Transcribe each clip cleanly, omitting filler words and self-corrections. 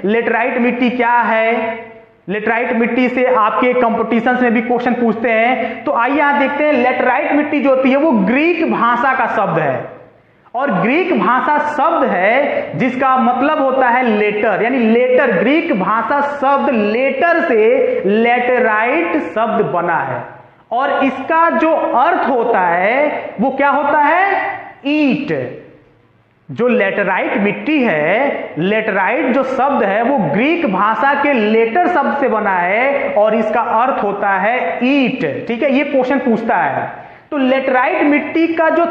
Laterite मिट्टी क्या है, लेटराइट मिट्टी से आपके कंपटीशंस में भी क्वेश्चन पूछते हैं। तो आइए यहां देखते हैं, लेटराइट मिट्टी जो होती है वो ग्रीक भाषा का शब्द है, और ग्रीक भाषा शब्द है जिसका मतलब होता है लेटर, यानी लेटर, ग्रीक भाषा शब्द लेटर से लेटराइट शब्द बना है, और इसका जो अर्थ होता है वो क्या होता है, ईंट। जो लेटराइट मिट्टी है, लेटराइट जो शब्द है वो ग्रीक भाषा के लेटर शब्द से बना है, और इसका अर्थ होता है ईंट। ठीक है, ये क्वेश्चन पूछता है। तो लेटराइट मिट्टी का जो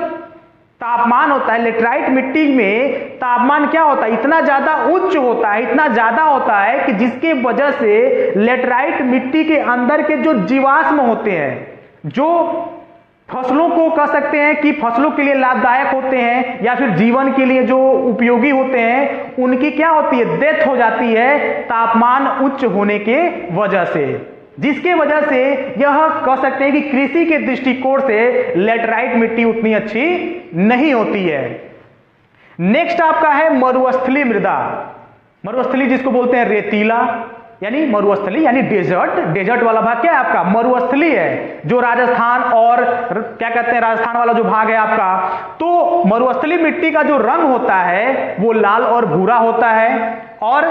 तापमान होता है, लेटराइट मिट्टी में तापमान क्या होता है, इतना ज्यादा उच्च होता है, इतना ज्यादा होता है कि जिसके वजह से लेटराइट मिट्टी के अंदर के जो जीवाश्म होते हैं, जो फसलों को कह सकते हैं कि फसलों के लिए लाभदायक होते हैं या फिर जीवन के लिए जो उपयोगी होते हैं, उनकी क्या होती है, डेथ हो जाती है तापमान उच्च होने के वजह से, जिसके वजह से यह कह सकते हैं कि कृषि के दृष्टिकोण से लेटराइट मिट्टी उतनी अच्छी नहीं होती है। नेक्स्ट आपका है मरुस्थलीय मृदा। मरुस्थलीय जिसको बोलते हैं रेतीला, यानी मरुस्थलीय यानी डेजर्ट, डेजर्ट वाला भाग क्या है आपका, मरुस्थलीय है, जो राजस्थान और क्या कहते हैं, राजस्थान वाला जो भाग है आपका। तो मरुस्थलीय मिट्टी का जो रंग होता है वो लाल और भूरा होता है, और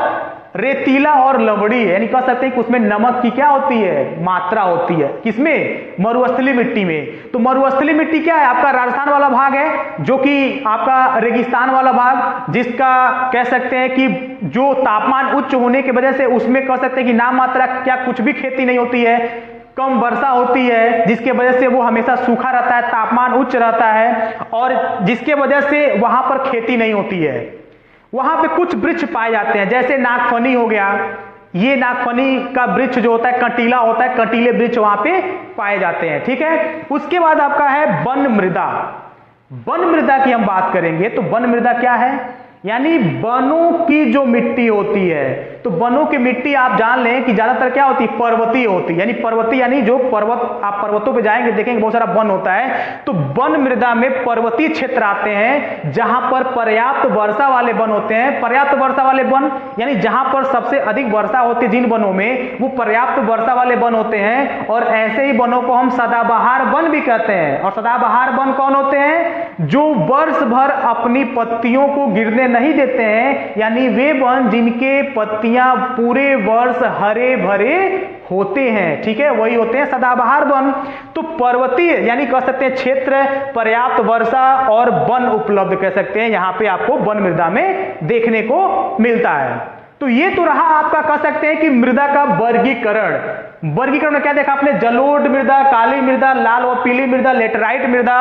रेतीला और लवड़ी है, यानी कह सकते हैं कि उसमें नमक की क्या होती है, मात्रा होती है, किसमें, मरुस्थलीय मिट्टी में। तो मरुस्थलीय मिट्टी क्या है आपका, राजस्थान वाला भाग है, जो कि आपका रेगिस्तान वाला भाग, जिसका कह सकते हैं कि जो तापमान उच्च होने की वजह से उसमें कह सकते हैं कि नाम मात्रा क्या कुछ भी खेती नहीं होती है, कम वर्षा होती है, जिसके वजह से वो हमेशा सूखा रहता है, तापमान उच्च रहता है, और जिसके वजह से वहां पर खेती नहीं होती है। वहां पे कुछ वृक्ष पाए जाते हैं, जैसे नागफनी हो गया, ये नागफनी का वृक्ष जो होता है कंटीला होता है, कंटीले वृक्ष वहां पे पाए जाते हैं। ठीक है, उसके बाद आपका है वन मृदा। वन मृदा की हम बात करेंगे तो वन मृदा क्या है, यानी वनों की जो मिट्टी होती है। तो वनों की मिट्टी आप जान लें कि ज्यादातर क्या होती है, पर्वतीय होती है, यानी पर्वतीय यानी जो पर्वत, आप पर्वतों पे जाएंगे देखेंगे बहुत सारा वन होता है। तो वन मृदा में पर्वतीय क्षेत्र आते हैं जहां पर पर्याप्त वर्षा वाले वन होते हैं। पर्याप्त वर्षा वाले वन यानी जहां पर सबसे अधिक वर्षा होती है, जिन वनों में वो पर्याप्त वर्षा वाले वन होते हैं, और ऐसे ही वनों को हम सदाबहार वन भी कहते हैं। और सदाबहार वन कौन होते हैं, जो वर्ष भर अपनी पत्तियों को गिरने नहीं देते हैं, यानी वे वन जिनके पत्तियां पूरे वर्ष हरे भरे होते हैं। ठीक है, वही होते हैं सदाबहार वन। तो पर्वतीय यानी कह सकते हैं क्षेत्र, पर्याप्त वर्षा और वन उपलब्ध कह सकते हैं, यहां पे आपको वन मृदा में देखने को मिलता है। तो ये तो रहा आपका कह सकते हैं कि मृदा का वर्गीकरण। वर्गीकरण में क्या देखा आपने, जलोढ़ मृदा, काली मृदा, लाल और पीली मृदा, लेटराइट मृदा,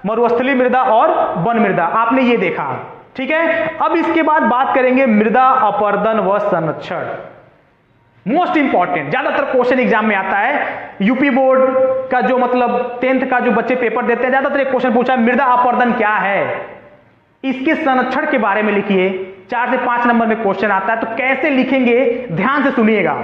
मरुस्थलीय मृदा और वन मृदा, आपने ये देखा। ठीक है, अब इसके बाद बात करेंगे मृदा अपर्दन व संरक्षण। मोस्ट इंपॉर्टेंट, ज्यादातर क्वेश्चन एग्जाम में आता है, यूपी बोर्ड का जो मतलब 10th का जो बच्चे पेपर देते हैं, ज्यादातर एक क्वेश्चन पूछा है मृदा अपर्दन क्या है, इसके संरक्षण के बारे में लिखिए। 4 से 5 नंबर में क्वेश्चन आता है, तो कैसे लिखेंगे ध्यान से सुनिएगा।